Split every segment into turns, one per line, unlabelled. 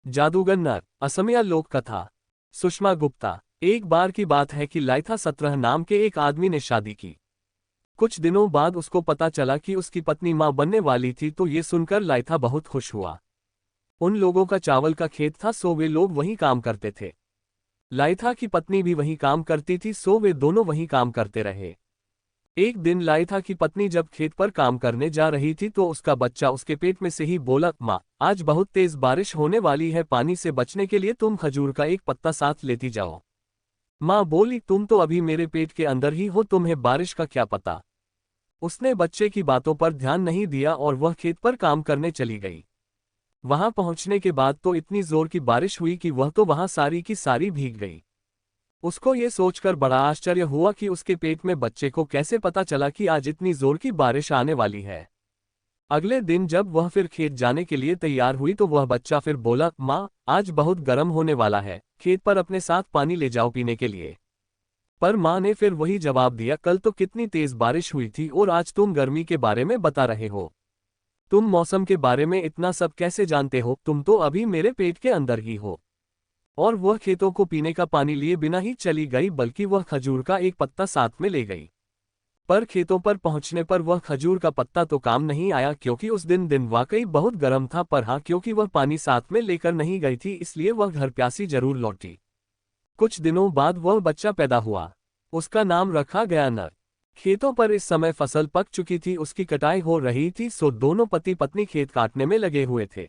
जादूगर नर। असमिया लोक कथा। सुषमा गुप्ता। एक बार की बात है कि लाइथा 17 नाम के एक आदमी ने शादी की। कुछ दिनों बाद उसको पता चला कि उसकी पत्नी मां बनने वाली थी, तो ये सुनकर लाइथा बहुत खुश हुआ। उन लोगों का चावल का खेत था, सो वे लोग वहीं काम करते थे। लाइथा की पत्नी भी वहीं काम करती थी, सो वे दोनों वहीं काम करते रहे। एक दिन लाइथा की पत्नी जब खेत पर काम करने जा रही थी तो उसका बच्चा उसके पेट में से ही बोला, माँ, आज बहुत तेज बारिश होने वाली है, पानी से बचने के लिए तुम खजूर का एक पत्ता साथ लेती जाओ। माँ बोली, तुम तो अभी मेरे पेट के अंदर ही हो, तुम्हें बारिश का क्या पता। उसने बच्चे की बातों पर ध्यान नहीं दिया और वह खेत पर काम करने चली गई। वहां पहुंचने के बाद तो इतनी जोर की बारिश हुई कि वह तो वहां सारी की सारी भीग गई। उसको ये सोचकर बड़ा आश्चर्य हुआ कि उसके पेट में बच्चे को कैसे पता चला कि आज इतनी जोर की बारिश आने वाली है। अगले दिन जब वह फिर खेत जाने के लिए तैयार हुई तो वह बच्चा फिर बोला, माँ, आज बहुत गर्म होने वाला है, खेत पर अपने साथ पानी ले जाओ पीने के लिए। पर माँ ने फिर वही जवाब दिया, कल तो कितनी तेज बारिश हुई थी और आज तुम गर्मी के बारे में बता रहे हो। तुम मौसम के बारे में इतना सब कैसे जानते हो, तुम तो अभी मेरे पेट के अंदर ही हो। और वह खेतों को पीने का पानी लिए बिना ही चली गई, बल्कि वह खजूर का एक पत्ता साथ में ले गई। पर खेतों पर पहुंचने पर वह खजूर का पत्ता तो काम नहीं आया, क्योंकि उस दिन वाकई बहुत गर्म था। पर हाँ, क्योंकि वह पानी साथ में लेकर नहीं गई थी, इसलिए वह घर प्यासी जरूर लौटी। कुछ दिनों बाद वह बच्चा पैदा हुआ। उसका नाम रखा गया नर। खेतों पर इस समय फसल पक चुकी थी, उसकी कटाई हो रही थी, सो दोनों पति पत्नी खेत काटने में लगे हुए थे।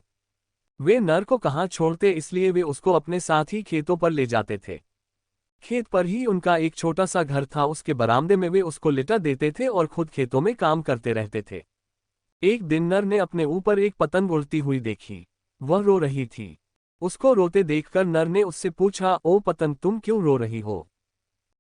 वे नर को कहाँ छोड़ते, इसलिए वे उसको अपने साथ ही खेतों पर ले जाते थे। खेत पर ही उनका एक छोटा सा घर था, उसके बरामदे में वे उसको लिटा देते थे और खुद खेतों में काम करते रहते थे। एक दिन नर ने अपने ऊपर एक पतंग उड़ती हुई देखी। वह रो रही थी। उसको रोते देखकर नर ने उससे पूछा, ओ पतंग, तुम क्यों रो रही हो?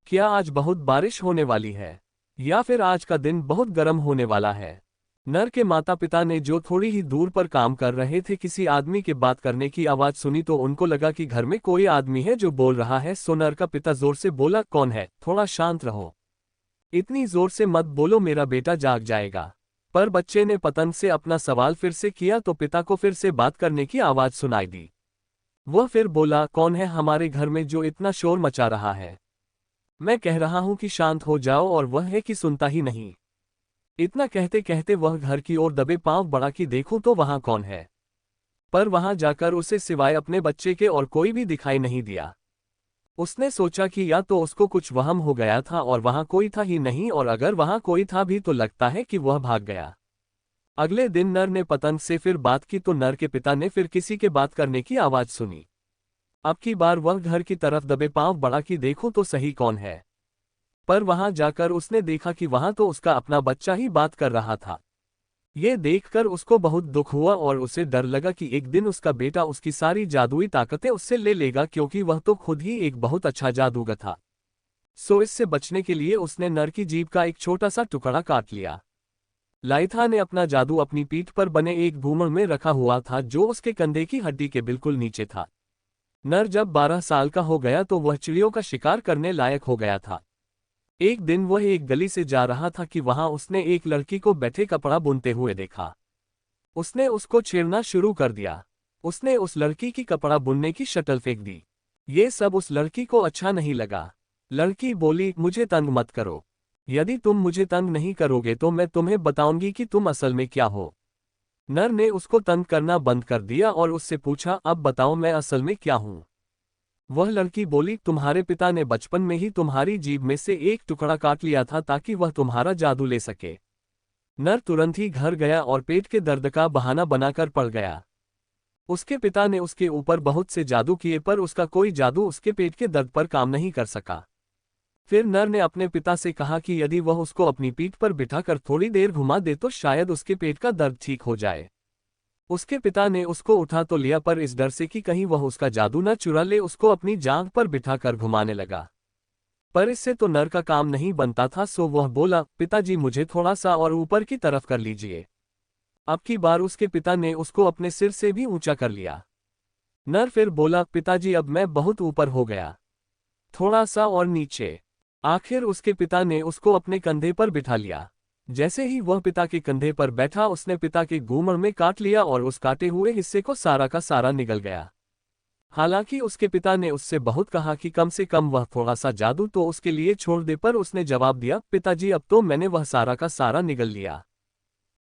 क्या आज बहुत बारिश होने वाली है, या फिर आज का दिन बहुत गर्म होने वाला है? नर के माता पिता ने, जो थोड़ी ही दूर पर काम कर रहे थे, किसी आदमी के बात करने की आवाज सुनी तो उनको लगा कि घर में कोई आदमी है जो बोल रहा है। सो नर का पिता जोर से बोला, कौन है? थोड़ा शांत रहो, इतनी जोर से मत बोलो, मेरा बेटा जाग जाएगा। पर बच्चे ने पतंग से अपना सवाल फिर से किया तो पिता को फिर से बात करने की आवाज सुनाई दी। वह फिर बोला, कौन है हमारे घर में जो इतना शोर मचा रहा है? मैं कह रहा हूं कि शांत हो जाओ, और वह है कि सुनता ही नहीं। इतना कहते कहते वह घर की ओर दबे पांव बढ़ा कि देखूं तो वहां कौन है। पर वहां जाकर उसे सिवाय अपने बच्चे के और कोई भी दिखाई नहीं दिया। उसने सोचा कि या तो उसको कुछ वहम हो गया था और वहां कोई था ही नहीं, और अगर वहां कोई था भी तो लगता है कि वह भाग गया। अगले दिन नर ने पतंग से फिर बात की तो नर के पिता ने फिर किसी के बात करने की आवाज सुनी। अब की बार वह घर की तरफ दबे पांव बढ़ा कि देखूं तो सही कौन है। पर वहां जाकर उसने देखा कि वहां तो उसका अपना बच्चा ही बात कर रहा था। ये देखकर उसको बहुत दुख हुआ और उसे डर लगा कि एक दिन उसका बेटा उसकी सारी जादुई ताकतें उससे ले लेगा, क्योंकि वह तो खुद ही एक बहुत अच्छा जादूगर था। सो इससे बचने के लिए उसने नर की जीभ का एक छोटा सा टुकड़ा काट लिया। लाइथा ने अपना जादू अपनी पीठ पर बने एक घूमर में रखा हुआ था, जो उसके कंधे की हड्डी के बिल्कुल नीचे था। नर जब 12 साल का हो गया तो वह चिड़ियों का शिकार करने लायक हो गया था। एक दिन वह एक गली से जा रहा था कि वहां उसने एक लड़की को बैठे कपड़ा बुनते हुए देखा। उसने उसको छेड़ना शुरू कर दिया। उसने उस लड़की की कपड़ा बुनने की शटल फेंक दी। ये सब उस लड़की को अच्छा नहीं लगा। लड़की बोली, मुझे तंग मत करो। यदि तुम मुझे तंग नहीं करोगे तो मैं तुम्हें बताऊंगी कि तुम असल में क्या हो। नर ने उसको तंग करना बंद कर दिया और उससे पूछा, अब बताओ मैं असल में क्या हूं? वह लड़की बोली, तुम्हारे पिता ने बचपन में ही तुम्हारी जीभ में से एक टुकड़ा काट लिया था ताकि वह तुम्हारा जादू ले सके। नर तुरंत ही घर गया और पेट के दर्द का बहाना बनाकर पड़ गया। उसके पिता ने उसके ऊपर बहुत से जादू किए, पर उसका कोई जादू उसके पेट के दर्द पर काम नहीं कर सका। फिर नर ने अपने पिता से कहा कि यदि वह उसको अपनी पीठ पर बिठाकर थोड़ी देर घुमा दे तो शायद उसके पेट का दर्द ठीक हो जाए। उसके पिता ने उसको उठा तो लिया, पर इस डर से कि कहीं वह उसका जादू न चुरा ले, उसको अपनी जांघ पर बिठाकर घुमाने लगा। पर इससे तो नर का काम नहीं बनता था, सो वह बोला, पिताजी, मुझे थोड़ा सा और ऊपर की तरफ कर लीजिए। अब की बार उसके पिता ने उसको अपने सिर से भी ऊंचा कर लिया। नर फिर बोला, पिताजी, अब मैं बहुत ऊपर हो गया, थोड़ा सा और नीचे। आखिर उसके पिता ने उसको अपने कंधे पर बिठा लिया। जैसे ही वह पिता के कंधे पर बैठा, उसने पिता के घूमर में काट लिया और उस काटे हुए हिस्से को सारा का सारा निगल गया। हालांकि उसके पिता ने उससे बहुत कहा कि कम से कम वह थोड़ा सा जादू तो उसके लिए छोड़ दे, पर उसने जवाब दिया, पिताजी अब तो मैंने वह सारा का सारा निगल लिया।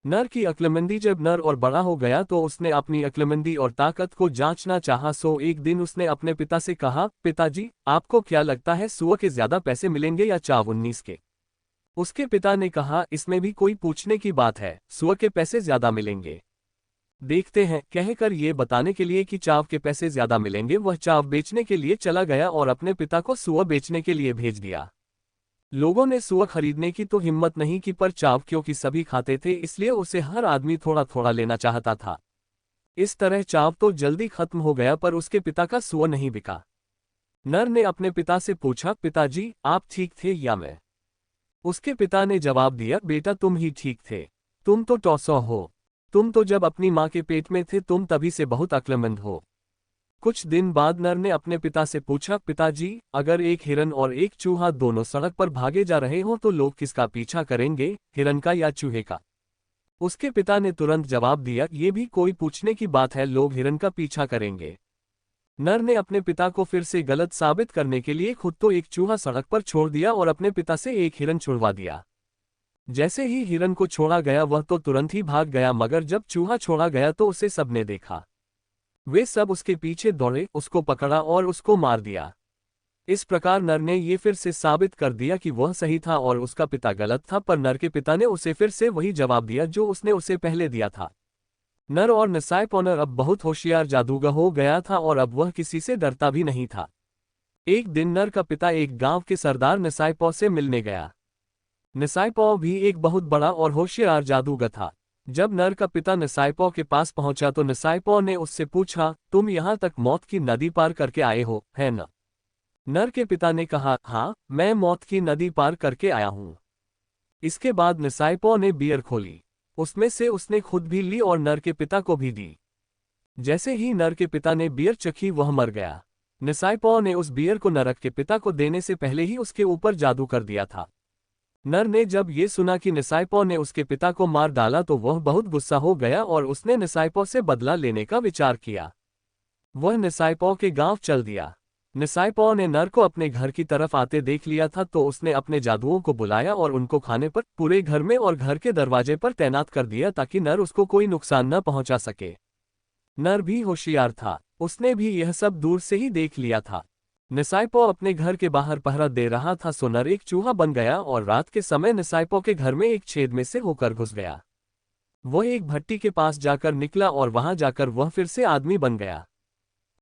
नर की अक्लमंदी। जब नर और बड़ा हो गया तो उसने अपनी अक्लमंदी और ताकत को जांचना चाहा। सो एक दिन उसने अपने पिता से कहा, पिताजी आपको क्या लगता है सुअर के ज्यादा पैसे मिलेंगे या चाव 19 के? उसके पिता ने कहा, इसमें भी कोई पूछने की बात है, सुअर के पैसे ज्यादा मिलेंगे। देखते हैं। कहकर ये बताने के लिए कि चाव के पैसे ज्यादा मिलेंगे, वह चाव बेचने के लिए चला गया और अपने पिता को सुअर बेचने के लिए भेज दिया। लोगों ने सुअर खरीदने की तो हिम्मत नहीं की, पर चाव क्योंकि सभी खाते थे इसलिए उसे हर आदमी थोड़ा थोड़ा लेना चाहता था। इस तरह चाव तो जल्दी खत्म हो गया, पर उसके पिता का सुअर नहीं बिका। नर ने अपने पिता से पूछा, पिताजी आप ठीक थे या मैं? उसके पिता ने जवाब दिया, बेटा तुम ही ठीक थे, तुम तो टॉसो हो। तुम तो जब अपनी माँ के पेट में थे तुम तभी से बहुत अक्लमंद हो। कुछ दिन बाद नर ने अपने पिता से पूछा, पिताजी अगर एक हिरन और एक चूहा दोनों सड़क पर भागे जा रहे हों तो लोग किसका पीछा करेंगे, हिरन का या चूहे का? उसके पिता ने तुरंत जवाब दिया, ये भी कोई पूछने की बात है, लोग हिरन का पीछा करेंगे। नर ने अपने पिता को फिर से गलत साबित करने के लिए खुद तो एक चूहा सड़क पर छोड़ दिया और अपने पिता से एक हिरन छुड़वा दिया। जैसे ही हिरन को छोड़ा गया वह तो तुरंत ही भाग गया, मगर जब चूहा छोड़ा गया तो उसे सबने देखा। वे सब उसके पीछे दौड़े, उसको पकड़ा और उसको मार दिया। इस प्रकार नर ने ये फिर से साबित कर दिया कि वह सही था और उसका पिता गलत था, पर नर के पिता ने उसे फिर से वही जवाब दिया जो उसने उसे पहले दिया था। नर और नसाइपोनर अब बहुत होशियार जादूगर हो गया था और अब वह किसी से डरता भी नहीं था। एक दिन नर का पिता एक गांव के सरदार नसाइपो से मिलने गया। नसाइपो भी एक बहुत बड़ा और होशियार जादूगर था। जब नर का पिता नसाइपो के पास पहुंचा तो नसाइपो ने उससे पूछा, तुम यहां तक मौत की नदी पार करके आए हो, है न? नर के पिता ने कहा, हाँ मैं मौत की नदी पार करके आया हूं। इसके बाद नसाइपो ने बियर खोली, उसमें से उसने खुद भी ली और नर के पिता को भी दी। जैसे ही नर के पिता ने बियर चखी वह मर गया। नसाइपो ने उस बियर को नर के पिता को देने से पहले ही उसके ऊपर जादू कर दिया था। नर ने जब ये सुना कि नसाइपो ने उसके पिता को मार डाला तो वह बहुत गुस्सा हो गया और उसने नसाइपो से बदला लेने का विचार किया। वह नसाइपो के गांव चल दिया। नसाइपो ने नर को अपने घर की तरफ आते देख लिया था तो उसने अपने जादुओं को बुलाया और उनको खाने पर पूरे घर में और घर के दरवाजे पर तैनात कर दिया ताकि नर उसको कोई नुकसान न पहुंचा सके। नर भी होशियार था, उसने भी यह सब दूर से ही देख लिया था। नसाइपो अपने घर के बाहर पहरा दे रहा था सो नर एक चूहा बन गया और रात के समय नसाइपो के घर में एक छेद में से होकर घुस गया। वह एक भट्टी के पास जाकर निकला और वहां जाकर वह फिर से आदमी बन गया।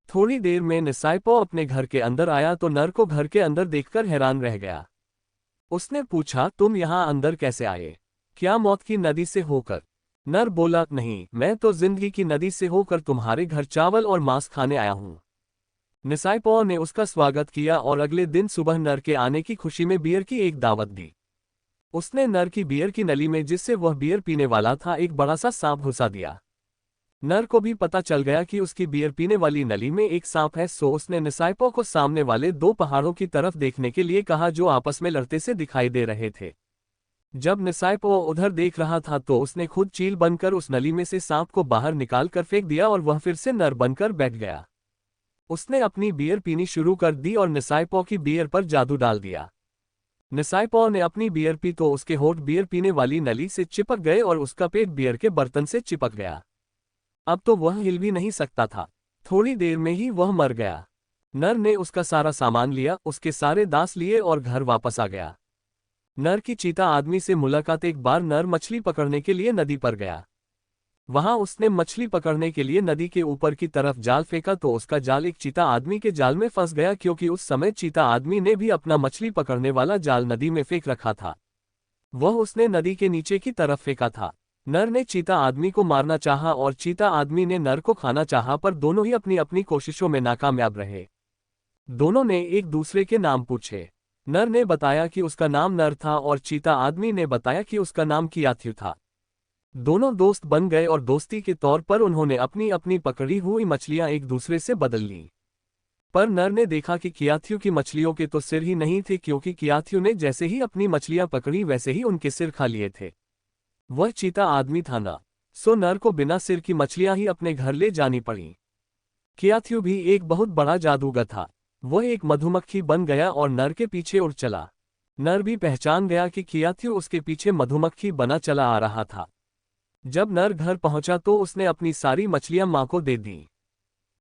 थोड़ी देर में नसाइपो अपने घर के अंदर आया तो नर को घर के अंदर देखकर हैरान रह गया। उसने पूछा, तुम यहाँ अंदर कैसे आए? क्या मौत की नदी से होकर? नर बोला, नहीं, मैं तो जिंदगी की नदी से होकर तुम्हारे घर चावल और मांस खाने आया हूँ। नसाइपो ने उसका स्वागत किया और अगले दिन सुबह नर के आने की खुशी में बियर की एक दावत दी। उसने नर की बियर की नली में जिससे वह बियर पीने वाला था एक बड़ा सा सांप घुसा दिया। नर को भी पता चल गया कि उसकी बियर पीने वाली नली में एक सांप है, सो उसने नसाइपो को सामने वाले दो पहाड़ों की तरफ देखने के लिए कहा जो आपस में लड़ते से दिखाई दे रहे थे। जब नसाइपो उधर देख रहा था तो उसने खुद चील बनकर उस नली में से सांप को बाहर निकाल कर फेंक दिया और वह फिर से नर बनकर बैठ गया। उसने अपनी बियर पीनी शुरू कर दी और नसाइपो की बियर पर जादू डाल दिया। नसाइपो ने अपनी बियर पी तो उसके होठ बियर पीने वाली नली से चिपक गए और उसका पेट बियर के बर्तन से चिपक गया। अब तो वह हिल भी नहीं सकता था। थोड़ी देर में ही वह मर गया। नर ने उसका सारा सामान लिया, उसके सारे दास लिए और घर वापस आ गया। नर की चीता आदमी से मुलाकात। एक बार नर मछली पकड़ने के लिए नदी पर गया। वहां उसने मछली पकड़ने के लिए नदी के ऊपर की तरफ जाल फेंका तो उसका जाल एक चीता आदमी के जाल में फंस गया, क्योंकि उस समय चीता आदमी ने भी अपना मछली पकड़ने वाला जाल नदी में फेंक रखा था। वह उसने नदी के नीचे की तरफ फेंका था। नर ने चीता आदमी को मारना चाहा और चीता आदमी ने नर को खाना चाहा, पर दोनों ही अपनी अपनी कोशिशों में नाकामयाब रहे। दोनों ने एक दूसरे के नाम पूछे। नर ने बताया कि उसका नाम नर था और चीता आदमी ने बताया कि उसका नाम कियाथ्यू था। दोनों दोस्त बन गए और दोस्ती के तौर पर उन्होंने अपनी अपनी पकड़ी हुई मछलियां एक दूसरे से बदल लीं। पर नर ने देखा कि कियाथ्यू की मछलियों के तो सिर ही नहीं थे, क्योंकि कियाथ्यू ने जैसे ही अपनी मछलियां पकड़ी वैसे ही उनके सिर खा लिए थे। वह चीता आदमी था ना, सो नर को बिना सिर की मछलियां ही अपने घर ले जानी पड़ी। कियाथ्यू भी एक बहुत बड़ा जादूगर था। वह एक मधुमक्खी बन गया और नर के पीछे उड़ चला। नर भी पहचान गया कि कियाथ्यू उसके पीछे मधुमक्खी बना चला आ रहा था। जब नर घर पहुंचा तो उसने अपनी सारी मछलियां मां को दे दी।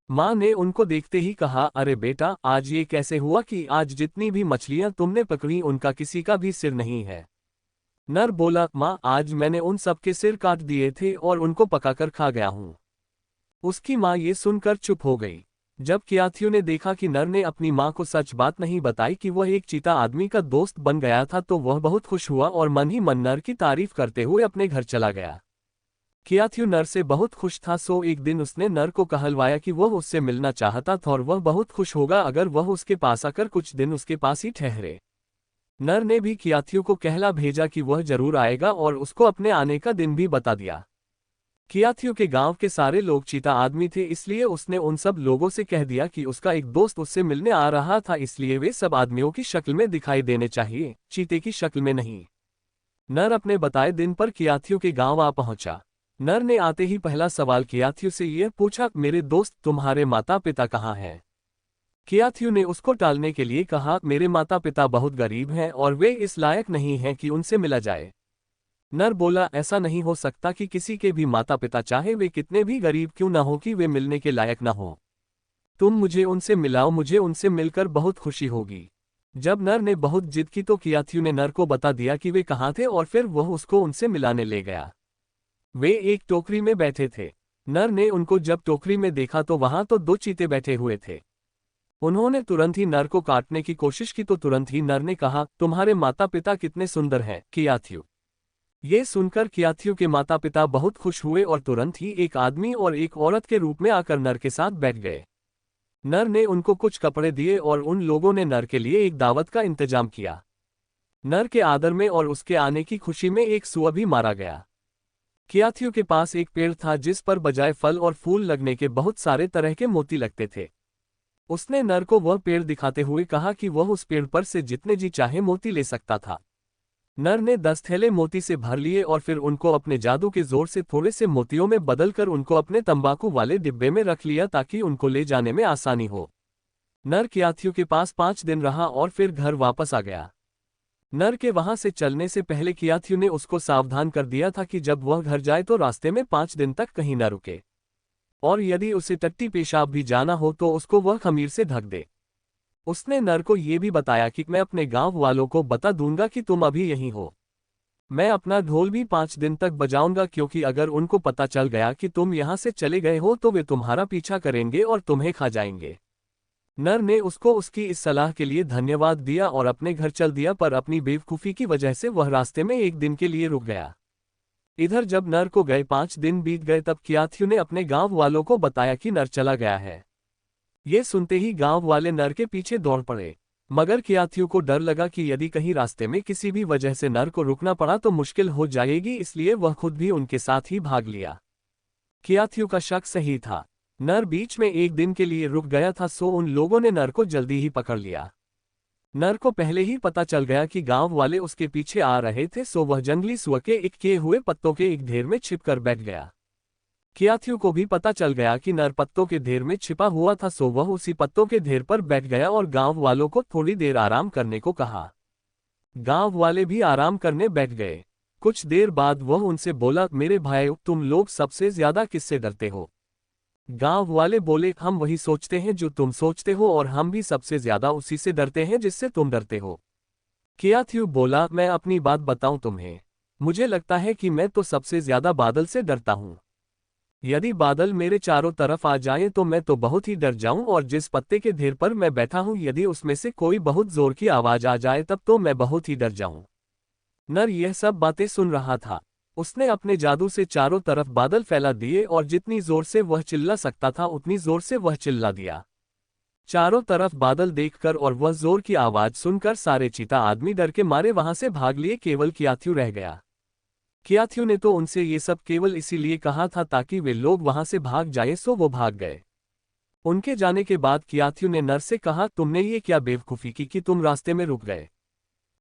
मां ने उनको देखते ही कहा, अरे बेटा, आज ये कैसे हुआ कि आज जितनी भी मछलियां तुमने पकड़ी उनका किसी का भी सिर नहीं है। नर बोला, मां, आज मैंने उन सब के सिर काट दिए थे और उनको पकाकर खा गया हूं। उसकी मां ये सुनकर चुप हो गई। जब कियाथ्यू ने देखा कि नर ने अपनी मां को सच बात नहीं बताई कि वह एक चीता आदमी का दोस्त बन गया था तो वह बहुत खुश हुआ और मन ही मन नर की तारीफ करते हुए अपने घर चला गया। कियाथ्यू नर से बहुत खुश था, सो एक दिन उसने नर को कहलवाया कि वह उससे मिलना चाहता था और वह बहुत खुश होगा अगर वह उसके पास आकर कुछ दिन उसके पास ही ठहरे। नर ने भी कियाथ्यू को कहला भेजा कि वह जरूर आएगा और उसको अपने आने का दिन भी बता दिया। कियाथ्यू के गांव के सारे लोग चीता आदमी थे, इसलिए उसने उन सब लोगों से कह दिया कि उसका एक दोस्त उससे मिलने आ रहा था, इसलिए वे सब आदमियों की शक्ल में दिखाई देने चाहिए, चीते की शक्ल में नहीं। नर अपने बताए दिन पर कियाथ्यू के गांव आ पहुंचा। नर ने आते ही पहला सवाल कियाथ्यू से यह पूछा, मेरे दोस्त, तुम्हारे माता पिता कहाँ हैं? कियाथ्यू ने उसको टालने के लिए कहा, मेरे माता पिता बहुत गरीब हैं और वे इस लायक नहीं हैं कि उनसे मिला जाए। नर बोला, ऐसा नहीं हो सकता कि किसी के भी माता पिता, चाहे वे कितने भी गरीब क्यों न हो, कि वे मिलने के लायक न हो। तुम मुझे उनसे मिलाओ, मुझे उनसे मिलकर बहुत खुशी होगी। जब नर ने बहुत जिद की तो कियाथ्यू ने नर को बता दिया कि वे कहाँ थे और फिर वह उसको उनसे मिलाने ले गया। वे एक टोकरी में बैठे थे। नर ने उनको जब टोकरी में देखा तो वहां तो दो चीते बैठे हुए थे। उन्होंने तुरंत ही नर को काटने की कोशिश की तो तुरंत ही नर ने कहा, तुम्हारे माता पिता कितने सुंदर हैं, कियाथ्यू। ये सुनकर कियाथ्यू के माता पिता बहुत खुश हुए और तुरंत ही एक आदमी और एक औरत के रूप में आकर नर के साथ बैठ गए। नर ने उनको कुछ कपड़े दिए और उन लोगों ने नर के लिए एक दावत का इंतजाम किया। नर के आदर में और उसके आने की खुशी में एक सुअर भी मारा गया। कियाथ्यू के पास एक पेड़ था जिस पर बजाय फल और फूल लगने के बहुत सारे तरह के मोती लगते थे। उसने नर को वह पेड़ दिखाते हुए कहा कि वह उस पेड़ पर से जितने जी चाहे मोती ले सकता था। नर ने 10 थैले मोती से भर लिए और फिर उनको अपने जादू के जोर से थोड़े से मोतियों में बदलकर उनको अपने तंबाकू वाले डिब्बे में रख लिया ताकि उनको ले जाने में आसानी हो। नर कियाथ्यू के पास 5 दिन रहा और फिर घर वापस आ गया। नर के वहां से चलने से पहले कियाथ्यू ने उसको सावधान कर दिया था कि जब वह घर जाए तो रास्ते में 5 दिन तक कहीं न रुके, और यदि उसे टट्टी पेशाब भी जाना हो तो उसको वह खमीर से ढक दे। उसने नर को ये भी बताया कि मैं अपने गांव वालों को बता दूंगा कि तुम अभी यहीं हो। मैं अपना ढोल भी 5 दिन तक बजाऊंगा, क्योंकि अगर उनको पता चल गया कि तुम यहां से चले गए हो तो वे तुम्हारा पीछा करेंगे और तुम्हें खा जाएंगे। नर ने उसको उसकी इस सलाह के लिए धन्यवाद दिया और अपने घर चल दिया, पर अपनी बेवकूफ़ी की वजह से वह रास्ते में एक दिन के लिए रुक गया। इधर जब नर को गए 5 दिन बीत गए तब कियाथ्यू ने अपने गांव वालों को बताया कि नर चला गया है। ये सुनते ही गांव वाले नर के पीछे दौड़ पड़े, मगर कियाथ्यू को डर लगा कि यदि कहीं रास्ते में किसी भी वजह से नर को रुकना पड़ा तो मुश्किल हो जाएगी, इसलिए वह खुद भी उनके साथ ही भाग लिया। कियाथ्यू का शक सही था। नर बीच में एक दिन के लिए रुक गया था, सो उन लोगों ने नर को जल्दी ही पकड़ लिया। नर को पहले ही पता चल गया कि गांव वाले उसके पीछे आ रहे थे, सो वह जंगली सुअर के एक किए हुए पत्तों के एक ढेर में छिपकर बैठ गया। कियाथ्यू को भी पता चल गया कि नर पत्तों के ढेर में छिपा हुआ था, सो वह उसी पत्तों के ढेर पर बैठ गया और गांव वालों को थोड़ी देर आराम करने को कहा। गांव वाले भी आराम करने बैठ गए। कुछ देर बाद वह उनसे बोला, मेरे भाई, तुम लोग सबसे ज्यादा किससे डरते हो? गांव वाले बोले, हम वही सोचते हैं जो तुम सोचते हो और हम भी सबसे ज्यादा उसी से डरते हैं जिससे तुम डरते हो। कियाथ्यू बोला, मैं अपनी बात बताऊं तुम्हें, मुझे लगता है कि मैं तो सबसे ज्यादा बादल से डरता हूं। यदि बादल मेरे चारों तरफ आ जाएं तो मैं तो बहुत ही डर जाऊं, और जिस पत्ते के ढेर पर मैं बैठा हूं यदि उसमें से कोई बहुत जोर की आवाज आ जाए तब तो मैं बहुत ही डर जाऊं। नर यह सब बातें सुन रहा था। उसने अपने जादू से चारों तरफ बादल फैला दिए और जितनी जोर से वह चिल्ला सकता था उतनी जोर से वह चिल्ला दिया। चारों तरफ बादल देखकर और वह जोर की आवाज सुनकर सारे चीता आदमी डर के मारे वहां से भाग लिए, केवल कियाथ्यू रह गया। कियाथ्यू ने तो उनसे ये सब केवल इसीलिए कहा था ताकि वे लोग वहां से भाग जाए, सो वो भाग गए। उनके जाने के बाद कियाथ्यू ने नर से कहा, तुमने ये क्या बेवकूफ़ी की कि तुम रास्ते में रुक गए?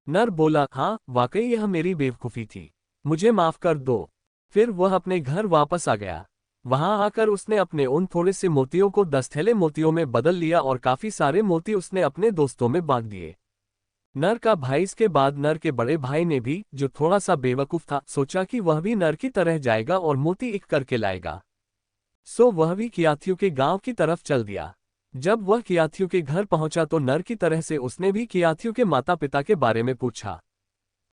नर बोला, हाँ, वाकई यह मेरी बेवकूफ़ी थी, मुझे माफ कर दो। फिर वह अपने घर वापस आ गया। वहां आकर उसने अपने उन थोड़े से मोतियों को 10 थैले मोतियों में बदल लिया और काफी सारे मोती उसने अपने दोस्तों में बांट दिए। नर का भाई इसके बाद नर के बड़े भाई ने भी, जो थोड़ा सा बेवकूफ था, सोचा कि वह भी नर की तरह जाएगा और मोती एक करके लाएगा। सो वह भी कियाथियों के गांव की तरफ चल दिया। जब वह कियाथियों के घर पहुंचा तो नर की तरह से उसने भी कियाथियों के माता पिता के बारे में पूछा।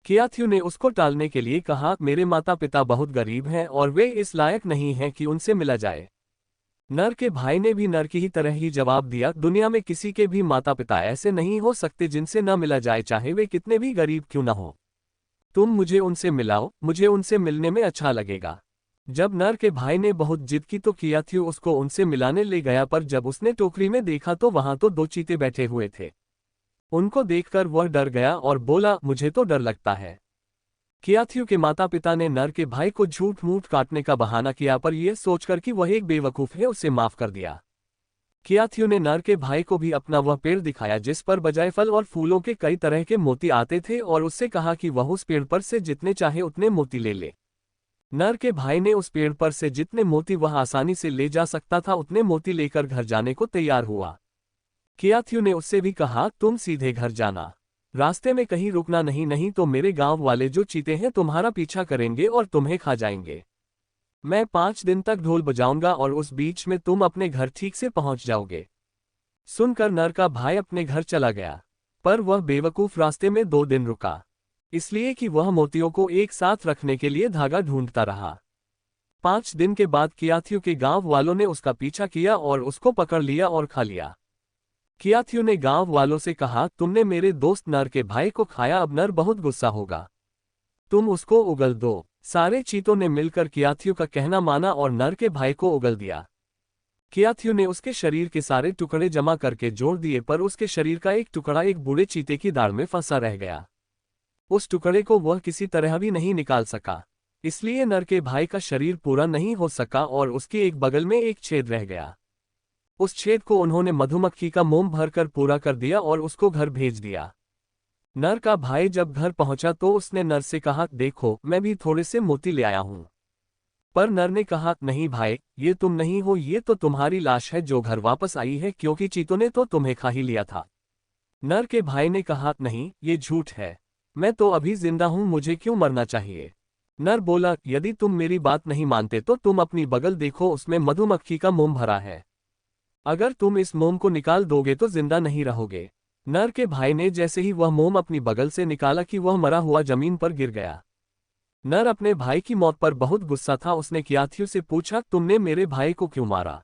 कियाथियों ने उसको टालने के लिए कहा, मेरे माता पिता बहुत गरीब हैं और वे इस लायक नहीं हैं कि उनसे मिला जाए। नर के भाई ने भी नर की ही तरह ही जवाब दिया, दुनिया में किसी के भी माता पिता ऐसे नहीं हो सकते जिनसे न मिला जाए, चाहे वे कितने भी गरीब क्यों न हो। तुम मुझे उनसे मिलाओ, मुझे उनसे मिलने में अच्छा लगेगा। जब नर के भाई ने बहुत जिद की तो कियाथियों उसको उनसे मिलाने ले गया, पर जब उसने टोकरी में देखा तो वहां तो 2 चीते बैठे हुए थे। उनको देखकर वह डर गया और बोला, मुझे तो डर लगता है। कियाथियों के माता पिता ने नर के भाई को झूठ मूठ काटने का बहाना किया, पर यह सोचकर कि वह एक बेवकूफ है उसे माफ कर दिया। कियाथियों ने नर के भाई को भी अपना वह पेड़ दिखाया जिस पर बजाय फल और फूलों के कई तरह के मोती आते थे और उससे कहा कि वह उस पेड़ पर से जितने चाहे उतने मोती ले ले। नर के भाई ने उस पेड़ पर से जितने मोती वह आसानी से ले जा सकता था उतने मोती लेकर घर जाने को तैयार हुआ। कियाथियों ने उससे भी कहा, तुम सीधे घर जाना, रास्ते में कहीं रुकना नहीं, नहीं तो मेरे गांव वाले जो चीते हैं तुम्हारा पीछा करेंगे और तुम्हें खा जाएंगे। मैं 5 दिन तक ढोल बजाऊंगा और उस बीच में तुम अपने घर ठीक से पहुंच जाओगे। सुनकर नर का भाई अपने घर चला गया, पर वह बेवकूफ रास्ते में 2 दिन रुका, इसलिए कि वह मोतियों को एक साथ रखने के लिए धागा ढूंढता रहा। 5 दिन के बाद कियाथियों के गांव वालों ने उसका पीछा किया और उसको पकड़ लिया और खा लिया। कियाथियों ने गांव वालों से कहा, तुमने मेरे दोस्त नर के भाई को खाया, अब नर बहुत गुस्सा होगा, तुम उसको उगल दो। सारे चीतों ने मिलकर कियाथियों का कहना माना और नर के भाई को उगल दिया। कियाथियों ने उसके शरीर के सारे टुकड़े जमा करके जोड़ दिए, पर उसके शरीर का एक टुकड़ा एक बूढ़े चीते की दाढ़ में फंसा रह गया। उस टुकड़े को वह किसी तरह भी नहीं निकाल सका, इसलिए नर के भाई का शरीर पूरा नहीं हो सका और उसके एक बगल में एक छेद रह गया। उस छेद को उन्होंने मधुमक्खी का मोम भरकर पूरा कर दिया और उसको घर भेज दिया। नर का भाई जब घर पहुंचा तो उसने नर से कहा, देखो मैं भी थोड़े से मोती ले आया हूं। पर नर ने कहा, नहीं भाई, ये तुम नहीं हो, ये तो तुम्हारी लाश है जो घर वापस आई है, क्योंकि चीतों ने तो तुम्हें खा ही लिया था। नर के भाई ने कहा, नहीं ये झूठ है, मैं तो अभी जिंदा हूं, मुझे क्यों मरना चाहिए। नर बोला, यदि तुम मेरी बात नहीं मानते तो तुम अपनी बगल देखो, उसमें मधुमक्खी का मोम भरा है, अगर तुम इस मोम को निकाल दोगे तो जिंदा नहीं रहोगे। नर के भाई ने जैसे ही वह मोम अपनी बगल से निकाला कि वह मरा हुआ जमीन पर गिर गया। नर अपने भाई की मौत पर बहुत गुस्सा था, उसने कियाथियों से पूछा, तुमने मेरे भाई को क्यों मारा,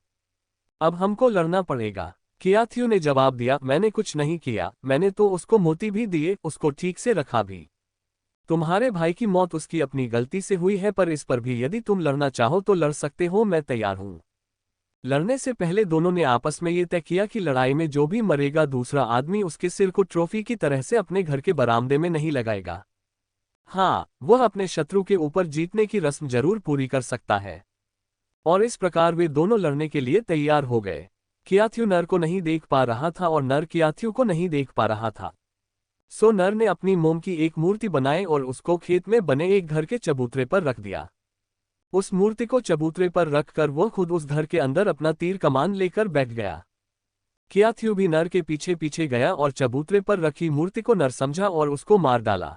अब हमको लड़ना पड़ेगा। कियाथियों ने जवाब दिया, मैंने कुछ नहीं किया, मैंने तो उसको मोती भी दिए, उसको ठीक से रखा भी। तुम्हारे भाई की मौत उसकी अपनी गलती से हुई है, पर इस पर भी यदि तुम लड़ना चाहो तो लड़ सकते हो, मैं तैयार हूं। लड़ने से पहले दोनों ने आपस में ये तय किया कि लड़ाई में जो भी मरेगा दूसरा आदमी उसके सिर को ट्रॉफी की तरह से अपने घर के बरामदे में नहीं लगाएगा। हाँ, वह अपने शत्रु के ऊपर जीतने की रस्म जरूर पूरी कर सकता है। और इस प्रकार वे दोनों लड़ने के लिए तैयार हो गए। कियाथियों नर को नहीं देख पा रहा था और नर कियाथियों को नहीं देख पा रहा था। सो नर ने अपनी मोम की एक मूर्ति बनाई और उसको खेत में बने एक घर के चबूतरे पर रख दिया। उस मूर्ति को चबूतरे पर रखकर वह खुद उस घर के अंदर अपना तीर कमान लेकर बैठ गया। कियाथियों भी नर के पीछे पीछे गया और चबूतरे पर रखी मूर्ति को नर समझा और उसको मार डाला।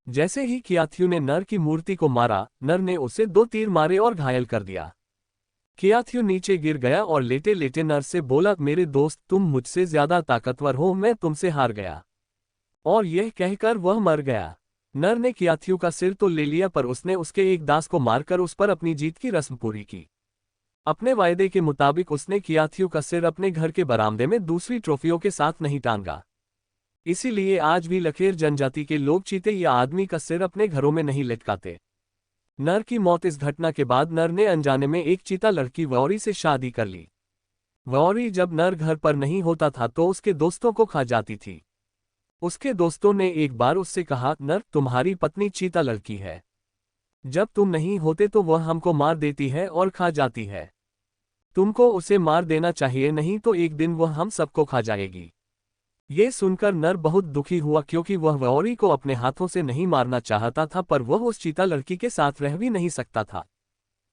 जैसे ही कियाथियों ने नर की मूर्ति को मारा, नर ने उसे 2 तीर मारे और घायल कर दिया। कियाथियों नीचे गिर गया और लेटे लेटे नर से बोला, मेरे दोस्त तुम मुझसे ज्यादा ताकतवर हो, मैं तुमसे हार गया। और यह कहकर वह मर गया। नर ने कियाथियों का सिर तो ले लिया, पर उसने उसके एक दास को मारकर उस पर अपनी जीत की रस्म पूरी की। अपने वायदे के मुताबिक उसने कियाथियों का सिर अपने घर के बरामदे में दूसरी ट्रॉफियों के साथ नहीं टांगा। इसीलिए आज भी लखेर जनजाति के लोग चीते या आदमी का सिर अपने घरों में नहीं लटकाते। नर की मौत इस घटना के बाद नर ने अनजाने में एक चीता लड़की वौरी से शादी कर ली। वौरी जब नर घर पर नहीं होता था तो उसके दोस्तों को खा जाती थी। उसके दोस्तों ने एक बार उससे कहा, नर तुम्हारी पत्नी चीता लड़की है, जब तुम नहीं होते तो वह हमको मार देती है और खा जाती है, तुमको उसे मार देना चाहिए, नहीं तो एक दिन वह हम सबको खा जाएगी। ये सुनकर नर बहुत दुखी हुआ, क्योंकि वह वौरी को अपने हाथों से नहीं मारना चाहता था, पर वह उस चीता लड़की के साथ रह भी नहीं सकता था।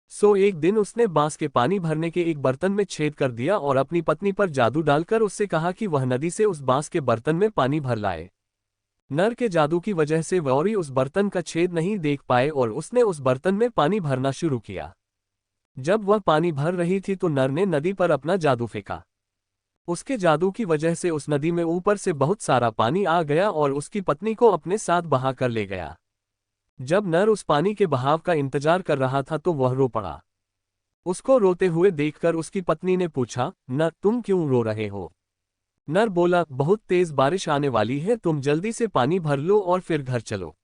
सो एक दिन उसने बांस के पानी भरने के एक बर्तन में छेद कर दिया और अपनी पत्नी पर जादू डालकर उससे कहा कि वह नदी से उस बांस के बर्तन में पानी भर लाए। नर के जादू की वजह से वौरी उस बर्तन का छेद नहीं देख पाए और उसने उस बर्तन में पानी भरना शुरू किया। जब वह पानी भर रही थी तो नर ने नदी पर अपना जादू फेंका। उसके जादू की वजह से उस नदी में ऊपर से बहुत सारा पानी आ गया और उसकी पत्नी को अपने साथ बहा कर ले गया। जब नर उस पानी के बहाव का इंतजार कर रहा था तो वह रो पड़ा। उसको रोते हुए देखकर उसकी पत्नी ने पूछा, नर तुम क्यों रो रहे हो? नर बोला, बहुत तेज बारिश आने वाली है, तुम जल्दी से पानी भर लो और फिर घर चलो।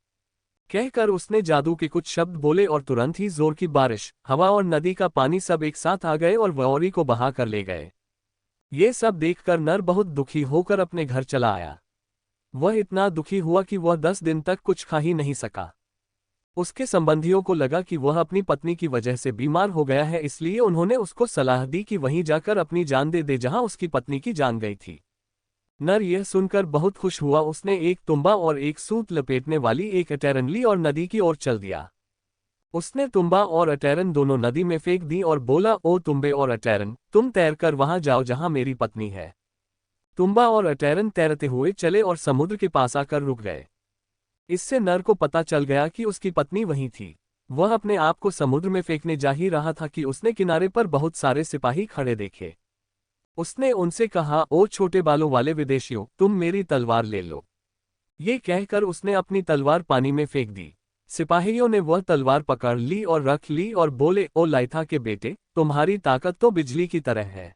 कहकर उसने जादू के कुछ शब्द बोले और तुरंत ही जोर की बारिश, हवा और नदी का पानी सब एक साथ आ गए और वौरी को बहा कर ले गए। ये सब देखकर नर बहुत दुखी होकर अपने घर चला आया। वह इतना दुखी हुआ कि वह 10 दिन तक कुछ खा ही नहीं सका। उसके संबंधियों को लगा कि वह अपनी पत्नी की वजह से बीमार हो गया है, इसलिए उन्होंने उसको सलाह दी कि वहीं जाकर अपनी जान दे दे जहां उसकी पत्नी की जान गई थी। नर यह सुनकर बहुत खुश हुआ। उसने एक तुम्बा और एक सूत लपेटने वाली एक अटैरन ली और नदी की ओर चल दिया। उसने तुम्बा और अटैरन दोनों नदी में फेंक दी और बोला, ओ तुम्बे और अटैरन, तुम तैरकर वहां जाओ जहां मेरी पत्नी है। तुम्बा और अटैरन तैरते हुए चले और समुद्र के पास आकर रुक गए। इससे नर को पता चल गया कि उसकी पत्नी वहीं थी। वह अपने आप को समुद्र में फेंकने जा ही रहा था कि उसने किनारे पर बहुत सारे सिपाही खड़े देखे। उसने उनसे कहा, ओ छोटे बालों वाले विदेशियों, तुम मेरी तलवार ले लो। ये कहकर उसने अपनी तलवार पानी में फेंक दी। सिपाहियों ने वह तलवार पकड़ ली और रख ली और बोले, ओ लाइथा के बेटे, तुम्हारी ताकत तो बिजली की तरह है।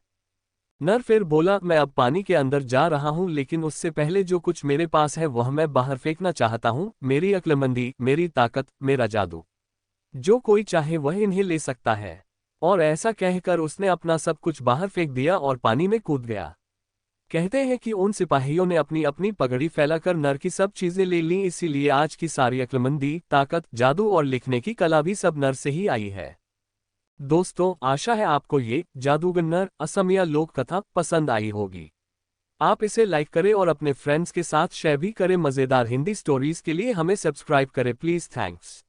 नर फिर बोला, मैं अब पानी के अंदर जा रहा हूं, लेकिन उससे पहले जो कुछ मेरे पास है वह मैं बाहर फेंकना चाहता हूं। मेरी अक्लमंदी, मेरी ताकत, मेरा जादू, जो कोई चाहे वह इन्हें ले सकता है। और ऐसा कहकर उसने अपना सब कुछ बाहर फेंक दिया और पानी में कूद गया। कहते हैं कि उन सिपाहियों ने अपनी अपनी पगड़ी फैलाकर नर की सब चीजें ले लीं, इसीलिए आज की सारी अक्लमंदी, ताकत, जादू और लिखने की कला भी सब नर से ही आई है। दोस्तों, आशा है आपको ये जादूगर नर असमिया लोक कथा पसंद आई होगी। आप इसे लाइक करें और अपने फ्रेंड्स के साथ शेयर भी करें। मजेदार हिंदी स्टोरीज के लिए हमें सब्सक्राइब करें प्लीज। थैंक्स।